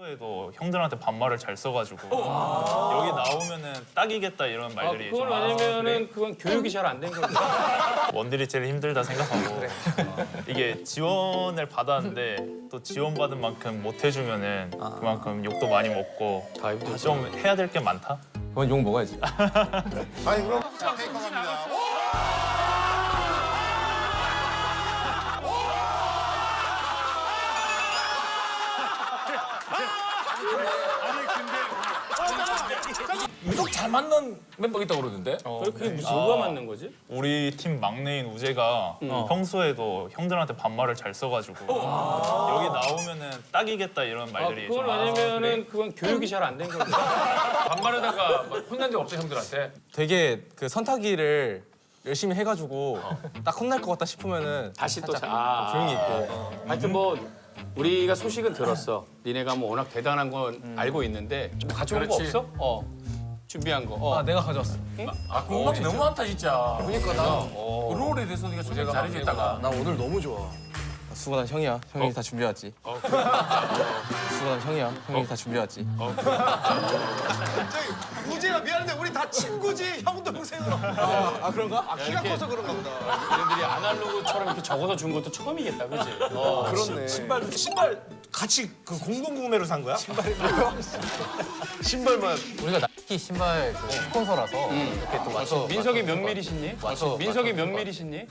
평소에도 형들한테 반말을 잘 써가지고 여기 나오면은 딱이겠다 이런 말들이 그건 왜냐면은 그건 교육이 잘 안 된 거지. 원딜이 제일 힘들다 생각하고 이게 지원을 받았는데 또 지원받은 만큼 못 해주면은 그만큼 욕도 많이 먹고 좀 해야 될 게 많다? 그건 욕 먹어야지. 아니 그럼 갑니다. 유독 잘 맞는 멤버가 있다고 그러던데? 그게 무슨 뭐가 맞는 거지? 우리 팀 막내인 우재가 평소에도 형들한테 반말을 잘 써가지고 여기 나오면은 딱이겠다 이런 말들이 그건 왜냐면은 그건 교육이 잘 안 된 거지. 반말하다가 막 혼난 적 없어 형들한테? 되게 그 선타기를 열심히 해가지고 딱 혼날 것 같다 싶으면은 다시 또 조용히 있고. 하여튼 뭐 우리가 소식은 들었어. 니네가 뭐 워낙 대단한 건 알고 있는데 뭐 가져온 거 그렇지. 없어? 준비한 거. 아 내가 가져왔어. 궁금한 게 너무 많다 진짜. 그러니까 나 롤에 대해서 네가 좀 잘해줬다가. 나 오늘 너무 좋아. 수고한 형이야. 형이 다 준비해왔지. 수고한 형이야. 형이 다 준비해왔지. 우재야 미안한데 우리 다 친구지 형 동생으로. 아 그런가? 키가 커서 그런가 보다. 얘네들이 아날로그처럼 이렇게 적어서 준 것도 처음이겠다, 그지? 그렇네. 신발 같이 그 공동 구매로 산 거야? 신발만. 우리가 나이키 신발 그 스폰서라서 이렇게 또 와서 민석이 몇 밀리 신니? 민석이 몇 밀리 신니?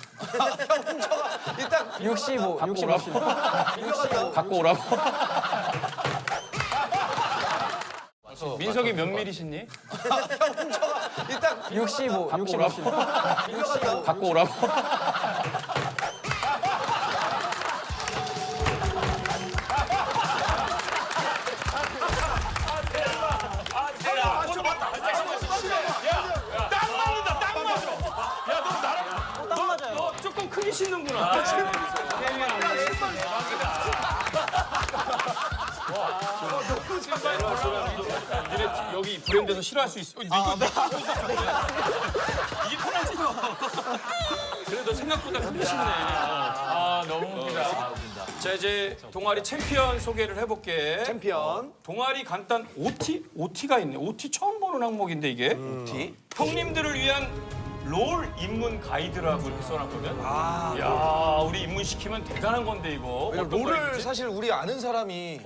일단 65, 65. 갖고 오라고. 민석이 몇 밀리 신니? 일단 65, 65. 갖고 오라고. 너 조금 크게 신는구나. 니네 여기 브랜드에서 싫어할 수 있어. 이게 편하지 너. 그래 너 생각보다 크게 신네. 너무 웃기다. 자 이제 동아리 챔피언 소개를 해볼게. 챔피언. 동아리 간단 OT? OT가 있네. OT 처음 보는 항목인데 이게. OT. 형님들을 위한 롤 입문 가이드라고 이렇게 써놨거든. 야 우리 입문시키면 대단한 건데 이거. 어떤 롤을 가이드지? 사실 우리 아는 사람이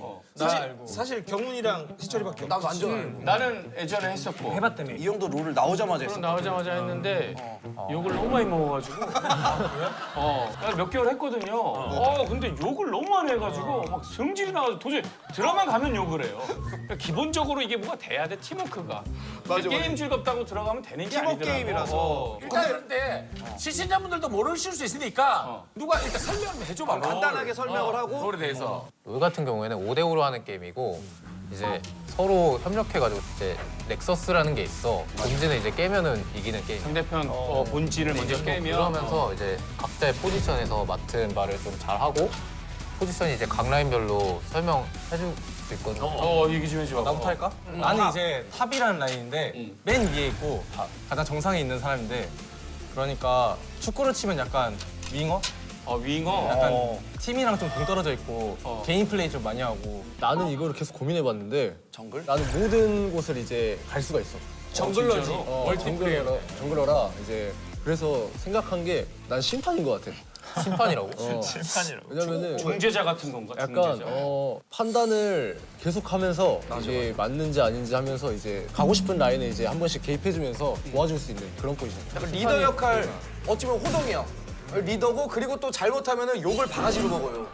사실 경훈이랑 희철이밖에 없어. 나 완전 알고. 나는 예전에 했었고. 해봤다며. 이 형도 롤을 나오자마자 했어. 그럼 나오자마자 했는데 욕을 너무 많이 먹어가지고 몇 개월 했거든요. 근데 욕을 너무 많이 해가지고 막 성질이 나가지고 도저히 드라마 가면 욕을 해요. 그러니까 기본적으로 이게 뭐가 돼야 돼 팀워크가. 맞아, 게임 맞아. 즐겁다고 들어가면 되는 게 팀워크 아니더라고. 게임이라서. 일단 그런데 시청자분들도 모르실 수 있으니까 누가 일단 설명 좀 해줘봐. 간단하게 설명을 하고. 롤에 대해서. 롤 같은 경우에는 5대5로 하는 게임이고 이제 서로 협력해가지고 이제 넥서스라는 게 있어. 본진을 이제 깨면은 이기는 게임. 상대편 본질을 먼저 깨면 그러면서 이제 각자의 포지션에서 맡은 말을 좀 잘하고 포지션이 이제 각 라인별로 설명해줄 수 있거든요. 얘기 좀 해줘. 나부터 할까? 나는 이제 탑이라는 라인인데 맨 위에 있고 가장 정상에 있는 사람인데 그러니까 축구를 치면 약간 윙어? 윙어. 약간 팀이랑 좀 동떨어져 있고 개인 플레이 좀 많이 하고 나는 이거를 계속 고민해봤는데 정글? 나는 모든 곳을 이제 갈 수가 있어. 정글러지. 정글러라 이제 그래서 생각한 게 난 심판인 것 같아. 심판이라고? 심판이라고. 왜냐면은 중재자 같은 건가? 약간 중재자. 판단을 계속하면서 이게 맞는지 아닌지 하면서 이제 가고 싶은 라인에 이제 한 번씩 개입해주면서 도와줄 수 있는 그런 포지션. 약간 리더 역할 어찌 보면 호동이야. 리더고 그리고 또 잘못하면은 욕을 바가지로 먹어요.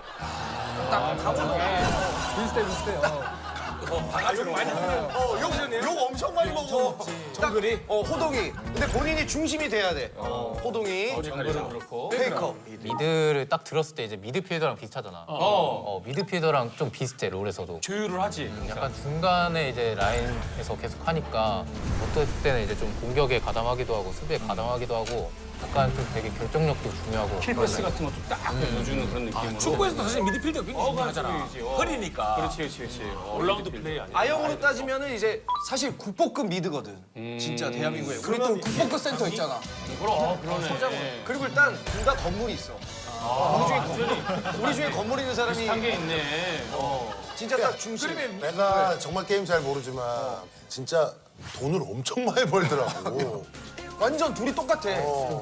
딱 가고 비슷해. 바가지로 많이 욕 엄청 많이 먹어. 정글이? 호동이. 근데 본인이 중심이 돼야 돼. 호동이. 정글은 그렇고. 페이커. 미드를 딱 들었을 때 이제 미드필더랑 비슷하잖아. 미드필더랑 좀 비슷해 롤에서도. 조율을 하지. 약간 중간에 이제 라인에서 계속 하니까 어떨 때는 이제 좀 공격에 가담하기도 하고 수비에 가담하기도 하고 약간 좀 되게 결정력도 중요하고 킬패스 같은 것도 딱 넣어주는 그런 느낌으로. 축구에서도 사실 미드필더가 굉장히 중요하잖아. 그렇지. 허리니까. 그렇지. 올라운드 플레이 아니야. 아영으로 따지면은 이제 사실 국보급 미드거든. 진짜 대한민국에. 우리 또 국보급 센터 있잖아. 그러네. 그리고 일단 둘 다 건물이 있어. 우리 중에 건물 있는 사람이 비슷한 게 있네. 진짜 딱 중심. 내가 정말 게임 잘 모르지만 진짜 돈을 엄청 많이 벌더라고. 완전 둘이 똑같아.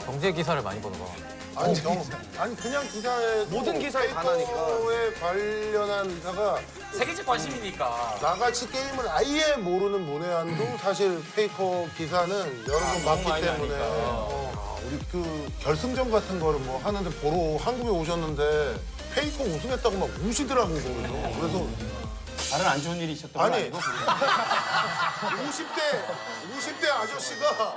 경제 기사를 많이 보는 거. 아니 그냥 기사에 모든 기사에 다 나니까. 페이커에 관련한 기사가 세계적 관심이니까. 나같이 게임을 아예 모르는 문외한도 사실 페이커 기사는 여러 번 봤기 때문에 우리 그 결승전 같은 거를 뭐 하는데 보러 한국에 오셨는데 페이커 우승했다고 막 우시더라고 거기서. 그래서 다른 안 좋은 일이 있었던 거 아니 아니고? 50대 아저씨가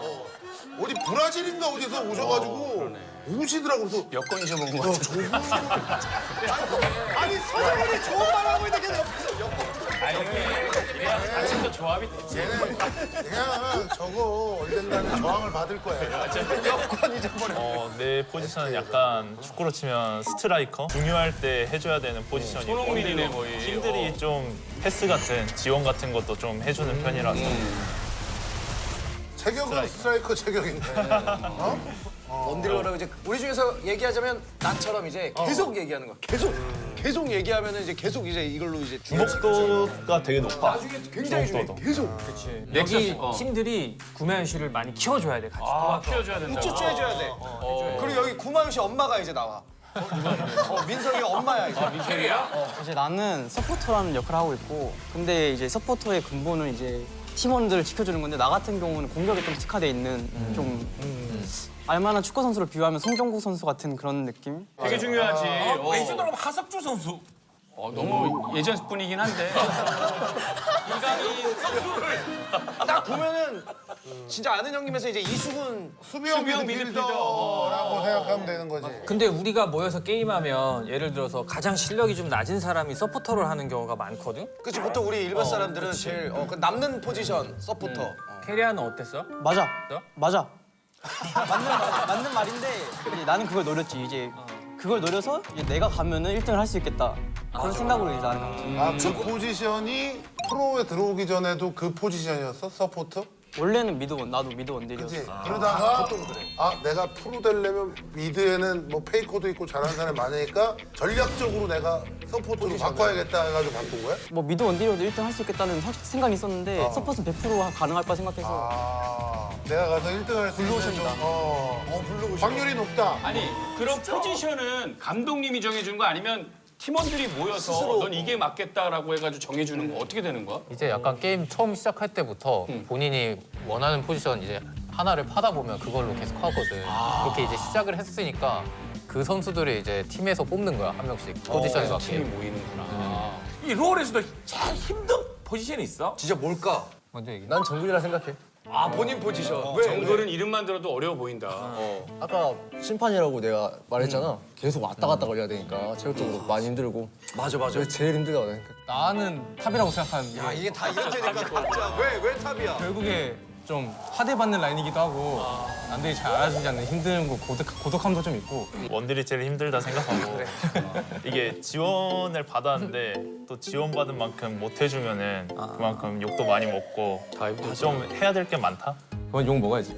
어디 브라질인가 어디서 오셔가지고 우시더라고. 그래서 여권 잊어본 거 같아. 아니 서정훈이 좋은 말 하고 있는데 그냥 옆에서 아침 더 조합이 됐지. 쟤는 그냥 저거 언젠가는 저항을 받을 거야. 내 포지션은 약간 축구로 치면 스트라이커? 중요할 때 해줘야 되는 포지션이고 손흥민이네 거의. 팀들이 좀 패스 같은 지원 같은 것도 좀 해주는 편이라서 체격은 스트라이커 체격인데. 원딜러라고 이제 우리 중에서 얘기하자면 나처럼 이제 계속 얘기하는 거야. 계속 얘기하면은 이제 계속 이제 이걸로 이제 주목도가 되게 높아. 나중에 굉장히 중요해. 주목도도. 계속 여기 팀들이 구매현 씨를 많이 키워줘야 돼. 같이. 키워줘야 된다. 우쭈쭈 해줘야 돼. 그리고 여기 구마윤 씨 엄마가 이제 나와. 민석이가 엄마야 이제. 미켈이야? 이제 나는 서포터라는 역할을 하고 있고, 근데 이제 서포터의 근본은 이제 팀원들을 지켜주는 건데, 나 같은 경우는 공격에 좀 특화돼 있는 좀 알만한 축구 선수를 비유하면 송정국 선수 같은 그런 느낌? 되게 중요하지. 왼쪽으로 가면 하석주 선수. 너무 예전 분이긴 한데. 딱 보면은 진짜 아는 형님에서 이제 이수근 수비형 미드필더라고 생각하면 되는 거지. 근데 우리가 모여서 게임하면 예를 들어서 가장 실력이 좀 낮은 사람이 서포터를 하는 경우가 많거든? 그치 보통 우리 일반 사람들은 제일 그 남는 포지션 서포터. 캐리아는 어땠어? 맞아. 너? 맞아. 맞는 말인데 이제 나는 그걸 노렸지. 이제 그걸 노려서 이제 내가 가면은 1등을 할 수 있겠다. 그런 생각으로 이제 나는 거지. 그 포지션이 프로에 들어오기 전에도 그 포지션이었어? 서포트? 원래는 미드원, 나도 미드원딜이었어. 그치? 그러다가 내가 프로 되려면 미드에는 뭐 페이커도 있고 잘하는 사람이 많으니까 전략적으로 내가 서포트로 바꿔야겠다 해가지고 바꾼 거야? 뭐 미드원딜이어도 1등 할 수 있겠다는 생각이 있었는데 서포트는 100% 가능할 거라 생각해서 내가 가서 1등 할 수 있는 좀 확률이 높다. 아니 그런 포지션은 감독님이 정해주는 거 아니면 팀원들이 모여서 넌 이게 맞겠다라고 해가지고 정해주는 거 어떻게 되는 거야? 이제 약간 게임 처음 시작할 때부터 본인이 원하는 포지션 이제 하나를 파다 보면 그걸로 계속 하거든. 그렇게 이제 시작을 했으니까 그 선수들이 이제 팀에서 뽑는 거야, 한 명씩. 포지션에 팀이 맞게. 모이는구나. 이 롤에서도 제일 힘든 포지션이 있어? 진짜 뭘까? 먼저 얘기해. 난 정글이라 생각해. 아 본인 포지션. 왜? 정글은 이름만 들어도 어려워 보인다. 아까 심판이라고 내가 말했잖아. 계속 왔다 갔다 걸려야 되니까 체력적으로 많이 힘들고. 맞아. 그게 제일 힘들다고 생각해. 나는 탑이라고 생각하는데 야 이게 다 이렇게 되니까 진짜 왜 탑이야? 결국에 좀 하대받는 라인이기도 하고 남들이 잘 알아주지 않는 힘든 거 고독함도 좀 있고. 원딜이 제일 힘들다 생각하고 이게 지원을 받았는데 또 지원받은 만큼 못 해주면은 그만큼 욕도 많이 먹고 좀 해야 될 게 많다? 그건 욕 먹어야지.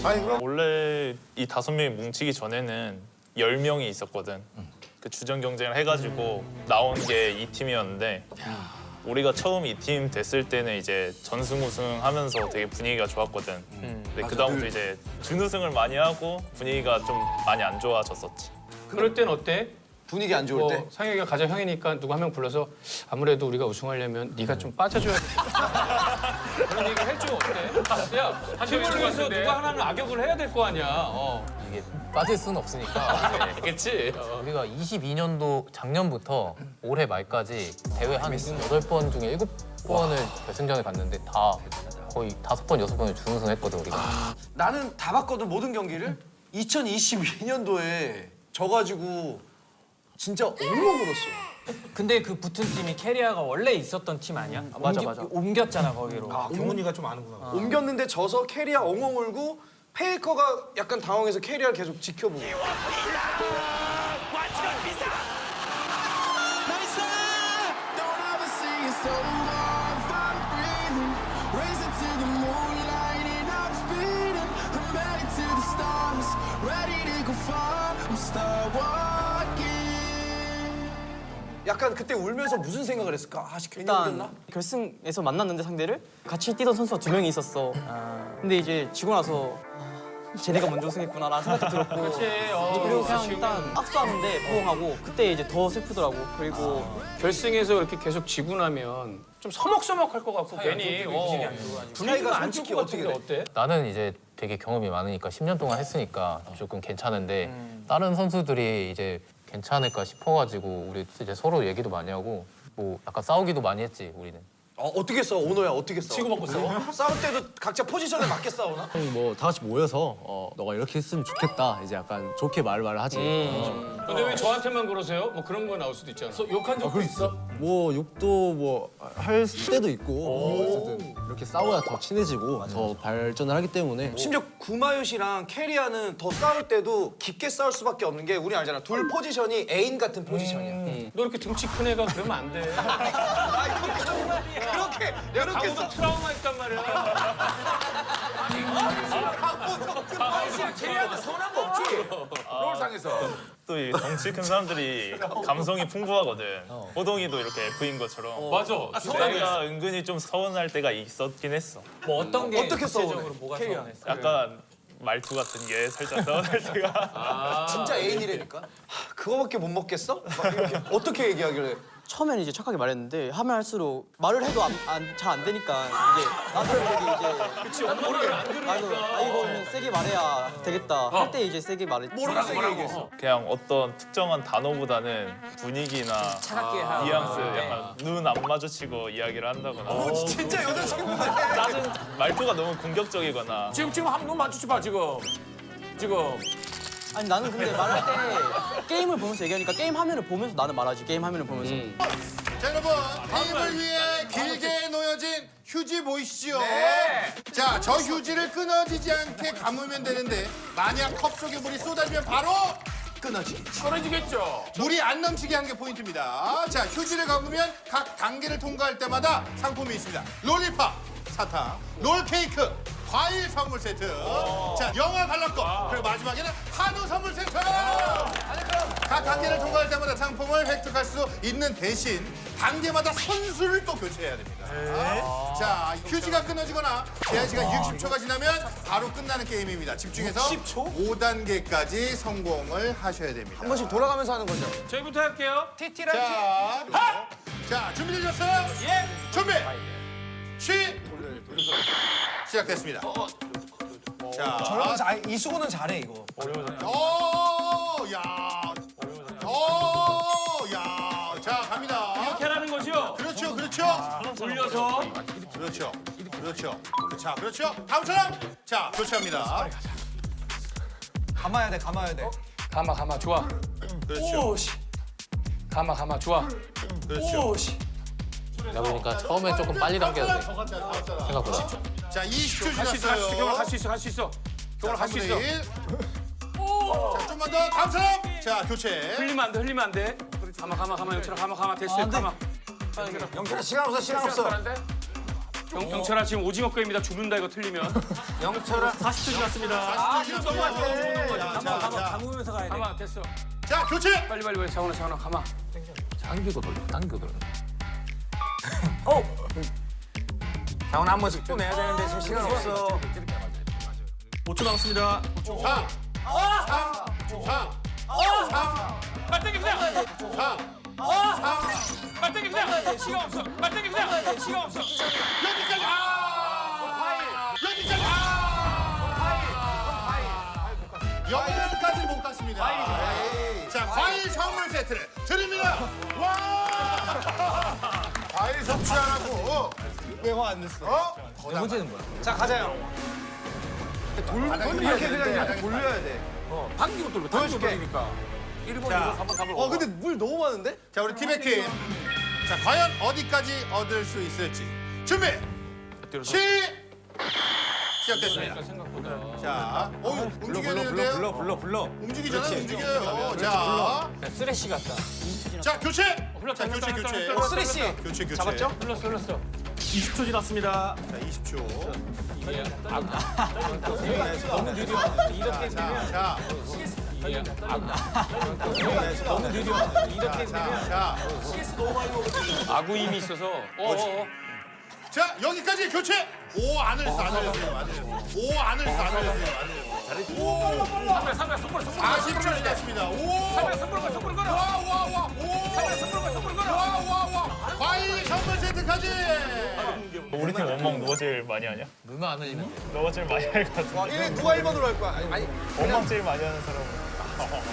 아니 그럼 원래 이 5명이 뭉치기 전에는 10명이 있었거든. 그 주전 경쟁을 해가지고 나온 게 이 팀이었는데 우리가 처음 이 팀 됐을 때는 이제 전승 우승하면서 되게 분위기가 좋았거든. 근데 그 다음부터 이제 준우승을 많이 하고 분위기가 좀 많이 안 좋아졌었지. 그럴 땐 어때? 분위기 안 좋을 때. 상혁이가 가장 형이니까 누구 한 명 불러서 아무래도 우리가 우승하려면 네가 좀 빠져줘야 돼. 그런 얘기 해줘 어때? 야 팀을 위해서 누가 하나는 악역을 해야 될 거 아니야. 이게 빠질 수는 없으니까. 그렇지. 우리가 22년도 작년부터 올해 말까지 대회 한 8번 중에 7번을 결승전에 갔는데 다 거의 5번, 6번을 준우승했거든, 우리가. 나는 다 봤거든 모든 경기를. 2022년도에 져가지고 진짜 엉엉 울었어. 근데 그 붙은 팀이 캐리아가 원래 있었던 팀 아니야? 맞아. 옮겼잖아 거기로. 경훈이가 좀 아는구나. 옮겼는데 져서 캐리아 엉엉 울고 페이커가 약간 당황해서 캐리아를 계속 지켜보고. Racing to the moonlight and I'm speeding. 약간 그때 울면서 무슨 생각을 했을까? 아, 괜히 일단 울었나? 결승에서 만났는데 상대를 같이 뛰던 선수가 2명이 있었어. 근데 이제 지고 나서 쟤네가 먼저 우승했구나라는 생각도 들었고. 그리고 그냥 일단 악수하는데 포옹하고 그때 이제 더 슬프더라고. 그리고 결승에서 이렇게 계속 지고 나면 좀 서먹서먹할 것 같고 괜히 분위기가 안 좋을 것 같은데 어때? 나는 이제 되게 경험이 많으니까 10년 동안 했으니까 조금 괜찮은데 다른 선수들이 이제 괜찮을까 싶어가지고 우리 이제 서로 얘기도 많이 하고 뭐 약간 싸우기도 많이 했지 우리는. 어떻게 싸워? 오너야 어떻게 싸워? 치고받고 싸워? 싸울 때도 각자 포지션에 맞게 싸우나? 뭐 다 같이 모여서 너가 이렇게 했으면 좋겠다. 이제 약간 좋게 말을 하지. 근데 왜 저한테만 그러세요? 뭐 그런 거 나올 수도 있잖아. 욕한 적도 있어? 뭐 욕도 뭐 할 때도 있고 어쨌든 이렇게 싸워야 더 친해지고 더 발전을 하기 때문에 심지어 구마유시랑 캐리아는 더 싸울 때도 깊게 싸울 수밖에 없는 게 우리 알잖아. 둘 포지션이 애인 같은 포지션이야. 너 이렇게 등치 큰 애가 그러면 안 돼. 그렇게 강호도 트라우마 있단 말이야. 캐리한테 서운한 거 없지? 롤상에서. 또 이 덩치 큰 사람들이 감성이 풍부하거든. 호동이도 이렇게 F인 것처럼. 맞아. 내가 은근히 좀 서운할 때가 있었긴 했어. 뭐 어떤 게 어떻게 싸우네? 구체적으로 뭐가 서운했어? 약간 말투 같은 게 살짝 서운할 때가. 진짜 애인이라니까. 그거밖에 못 먹겠어? 막 이렇게 어떻게 얘기하길래? 처음에는 이제 착하게 말했는데 하면 할수록 말을 해도 잘 안 되니까 이제 나도 모르게 이제 뭐를 안 들으니까. 이거는 세게 말해야 되겠다 할 때 이제 세게 말했지. 뭐라고 세게 얘기했어? 그냥 어떤 특정한 단어보다는 분위기나 차갑게 하고. 뉘앙스, 약간 눈 안 마주치고 이야기를 한다거나. 진짜 여자친구네. 짜증 말투가 너무 공격적이거나. 지금 한번 맞추지 봐 지금. 아니 나는 근데 말할 때 게임을 보면서 얘기하니까 게임 화면을 보면서 나는 말하지. 게임 화면을 보면서. 자 여러분 게임을 위해 길게 놓여진 휴지 보이시죠? 자 저 휴지를 끊어지지 않게 감으면 되는데 만약 컵 속에 물이 쏟아지면 바로 끊어지겠죠. 떨어지겠죠. 물이 안 넘치게 하는 게 포인트입니다. 자 휴지를 감으면 각 단계를 통과할 때마다 상품이 있습니다. 롤리팝, 사탕, 롤케이크, 과일 선물 세트, 자 영화 관람권, 그리고 마지막에는 한우 선물 세트. 각 단계를 통과할 때마다 상품을 획득할 수 있는 대신 단계마다 선수를 또 교체해야 됩니다. 자 휴지가 끊어지거나 제한 시간 60초가 지나면 바로 끝나는 게임입니다. 집중해서 60초? 5단계까지 성공을 하셔야 됩니다. 한 번씩 돌아가면서 하는 거죠. 저희부터 할게요. 자 준비되셨어요? 예. 준비. 시작됐습니다. 자, 저런 이수고는 잘해 이거. 자 갑니다. 이렇게 하라는 거죠? 그렇죠. 돌려서. 그렇죠. 자, 그렇죠. 다음 사람. 자, 교체합니다. 감아야 돼. 가마 좋아. 그렇죠. 가마 좋아. 그렇죠. 내가 보니까 처음엔 조금 빨리 당겨야 돼. 생각보다. 자, 20초 할 수 있어. 지났어요. 할 수 있어. 경을 할 수 있어. 1. 자, 좀만 더. 다음 사람. 자, 교체. 흘리면 안 돼. 가마 영철아 가마 됐어요. 가마. 영철아 시간 없어. 영철아 지금 오징어 게임이다. 죽는다 이거 틀리면. 영철아 40초 지났습니다. 자, 감으면서 가야 돼. 가마 됐어. 자, 교체. 빨리 장훈아 가마. 당기고 돌려. 장훈아 한 번씩 또 내야 되는데 지금 시간 없어. 5초 남았습니다. 4. 빨리 그냥. 4. 빨리 그냥. 시간 없어. 여기까지. 여기까지 못 갔습니다. 자, 과일 선물 세트를 드립니다. 와! 과일 섭취하라고. 왜 화 안 냈어? 해보지는 뭐야? 자 가자요. 이렇게 그냥 돌려야 돼. 당기고 돌려. 당기고 돌리니까. 1번, 2번, 3번, 4번. 근데 물 너무 많은데? 자, 우리 티백 팀. 자, 과연 어디까지 얻을 수 있을지. 준비. 시작됐습니다. 생각보다. 자, 움직여야 되는데요. 불러. 움직여요. 자, 쓰레쉬 같다. 자, 교체. 흘렀다. 자, 교체. 쓰레쉬. 교체. 잡았죠? 흘렀어. 20초 지났습니다. 자, 20초. 너무 느려. 이렇게 되면 자, 너무 느려. 이렇게 되면 자, 아구 힘이 있어서. 자, 여기까지 교체. 오, 안을 써, 안을 써. 오, 안을 써, 안을 써. 오, 40초 지났습니다. 오, 선물 걸어. 와. 과일 선물 세트까지. 우리 팀 원망 누가 제일 많이 하냐? 물만 안 흘리면 돼. 너가 제일 많이 할 것 같은데. 와, 이래 누가 1번으로 할 거야? 아니, 원망 제일 많이 하는 사람은.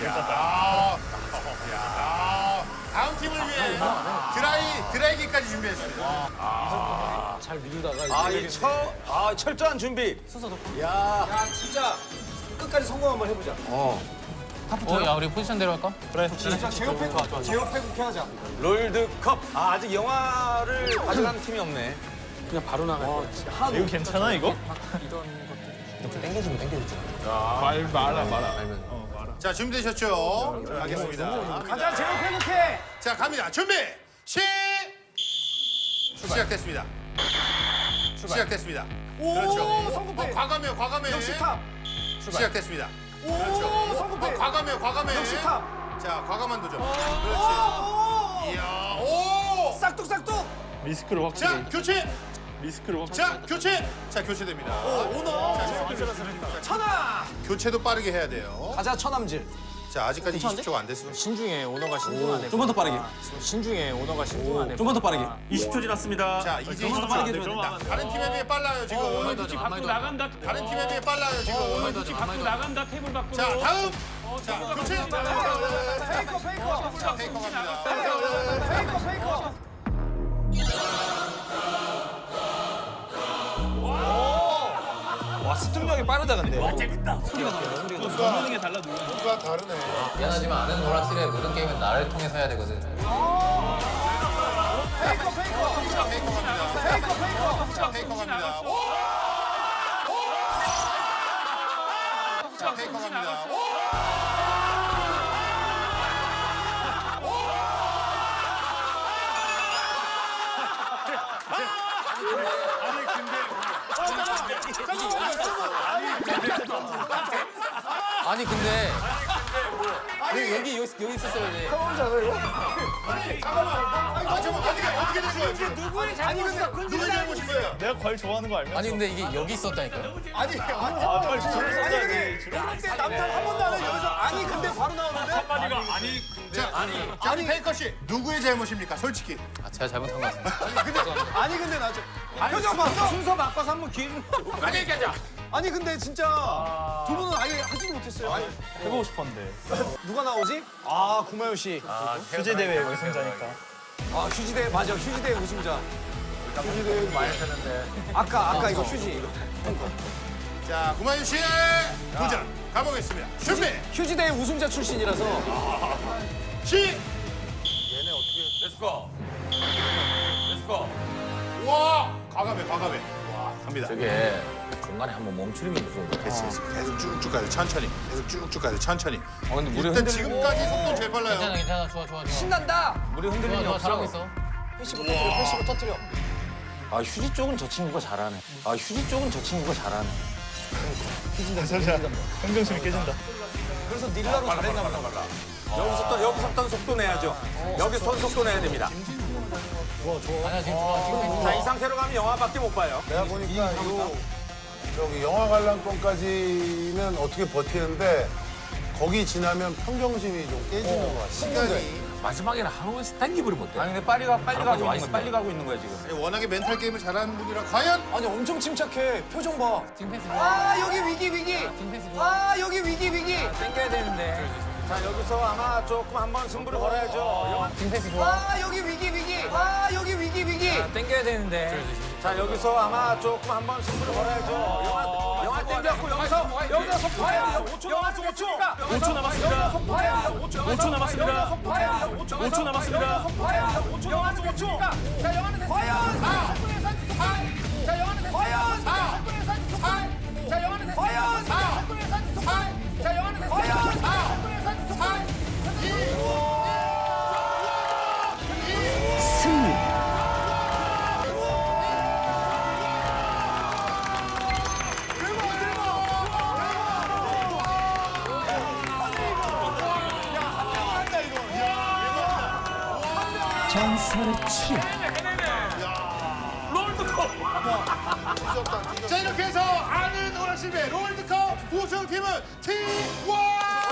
야, 다음 팀을 위해 드라이기까지 준비했습니다. 잘 미루다가 철저한 준비. 야, 진짜 끝까지 성공 한번 해보자. 야 우리 포지션대로 할까? 진짜 제어 패고 하자. 롤드컵. 아직 영화를 가져가는 팀이 없네. 그냥 바로 나가요. 이거 괜찮아 이거? 땡겨주면 땡겨주지. 말면. 자, 준비되셨죠? 가겠습니다. 가자, 제어 패고해. 자, 갑니다. 준비. 시작됐습니다. 시작됐습니다. 그렇죠. 성공패. 과감해요. 역시 탑. 시작됐습니다. 그렇죠. 성공패. 과감해요. 역시 탑. 자, 과감한 도전. 그렇지. 이야, 오! 싹둑. 리스크를 확실히. 자, 교체. 리스크를 확실히. 자, 교체. 자, 교체됩니다. 오너. 천하. 교체도 빠르게 해야 돼요. 가자, 천함질. 자, 아직까지 20초가 안 됐습니다. 신중해. 오너가 신중하네. 좀 더 빠르게. 신중해. 오너가 신중하네. 좀 더 빠르게. 20초 지났습니다. 자, 이제 좀 20초 빠르게 됩니다. 다른 팀에 비해 빨라요, 지금. 눈치 밖으로 나간다. 다른 팀에 비해 빨라요, 지금. 눈치 밖으로 나간다. 테이블 밖으로. 자, 다음. 자, 교체. 페이커. 자, 페이커 갑니다. 페이커. 와, 습득력이 빠르다 근데. 누가 다르네. 미안하지만 아는 걸 확실해. 모든 게임은 나를 통해서 해야 되거든. 페이커 갑니다. 오! 자, 페이커 갑니다. 아니 근데 왜 여기 있었어야지. 어떻게 된 거예요, 지금? 누구의 잘못인 거예요? 내가 과일 좋아하는 거 알면서. 아니 근데 이게 여기 있었다니까요. 아니, 빨리 줄을 썼어야지. 그때 남탕 한 번도 안 해. 여기서 아니 근데 바로 나오는데. 자, 페이커 씨, 누구의 잘못입니까? 솔직히. 아 제가 잘못한 것 같습니다. 아니 근데 나 표정 봤어? 순서 바꿔서 한번 기회 좀. 아니, 얘기하자. 아니 근데 진짜 두 분은 아예 하지도 못했어요. 해보고 싶었는데. 누가 나오지? 아 구마요 씨. 휴지 대회 우승자니까. 아 휴지대 맞아 휴지대 우승자. 휴지대 많이 했는데. 아까 이거 휴지. 자, 구마유 씨의 도전 가보겠습니다. 준비. 휴지대 우승자 출신이라서. 시. 렛츠고. 와, 과감해. 와, 갑니다. 저게 중간에 한번 멈추는 게 무서운 거야. 계속 쭉쭉 가요. 천천히. 천천히. 근데 물이 일단 지금까지 속도 제일 빨라요. 괜찮아 좋아. 신난다. 물이 흔들림이 좋아 없어. 잘하고 있어. 패시브 터뜨려. 아 휴지 쪽은 저 친구가 잘하네. 잠시만. 평정심이 깨진다. 그래서 닐라로 잘했나 보다. 여기서부터 속도 내야죠. 여기서 속도 내야 됩니다. 아니야 지금 좋아. 자, 이 상태로 가면 영화밖에 못 봐요. 내가 보니까 저기 영화 관람권까지는 어떻게 버티는데 거기 지나면 평정심이 좀 깨지는 것 같아. 시간이. 마지막에는 한우에서 땡기버리 못해. 아니 근데 빨리 가고 있는 거야 지금. 워낙에 멘탈 게임을 잘하는 분이라 과연 아니 엄청 침착해. 표정 봐. 팅패스 아 여기 위기. 팅패스 좋아. 아 여기 위기. 땡겨야 되는데. 자 여기서 아마 조금 한번 승부를 걸어야죠. 팅패스 좋아. 아 여기 위기. 아 여기 위기. 땡겨야 되는데. 자 여기서 아마 조금 한번 승부를 걸어야죠. 영화 땡겼고 여기서 속도해야 돼요. 5초 남았으니까. 5초 남았습니다. 5초 남았습니다. 5초 남았습니다. 영화는 됐으니까. 자 영화는 됐으니까. 과연. 자 영화는 됐으니까. 과연. 자 영화는 됐으니까. 과연. 자 영화는 됐으니까. 과연. 전설의 추억. 자 이렇게 해서 아는 오락실배 롤드컵 우승팀은 T1!